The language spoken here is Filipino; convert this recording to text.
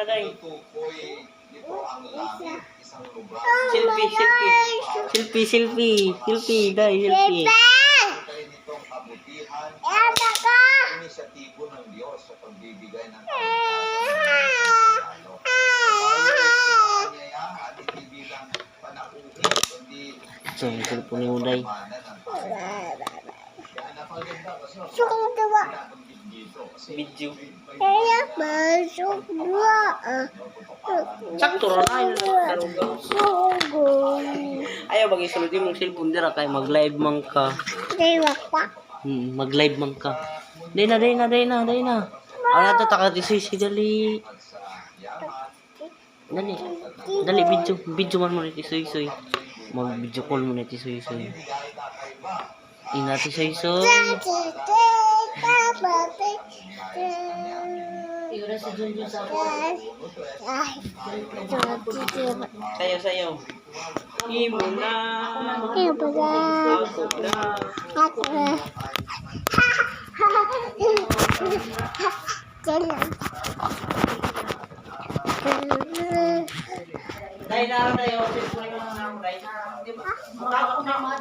na, day. Tutukoy nito ang langit, isang lugar. Selfie, day, selfie. Tayo nitong kabutihan, inisyatibo ng Diyos sa pagbibigay ng kaligtasan. Kanyayahan, hindi bilang panauhin, kundi So, ang cellphone mo, day. kaya napaganda kasi dito. Video. Kaya masuk dua. Sakto ron ay narugaw. Sugod. Ayaw bagi sulod imong cellphone dira kay mag-live man ka. Dewa pa. Mag-live man ka. Day na. Ano to taka si dali. Dali video man mo ni Soy. Mag-video call mo ni Soy. Ina ti Soy. Iura si Junjun sa ako. Sayaw. Imo na. Ako na. Dahil na tayo, Facebook na lang dahil na, di ba? Makaka ko na mga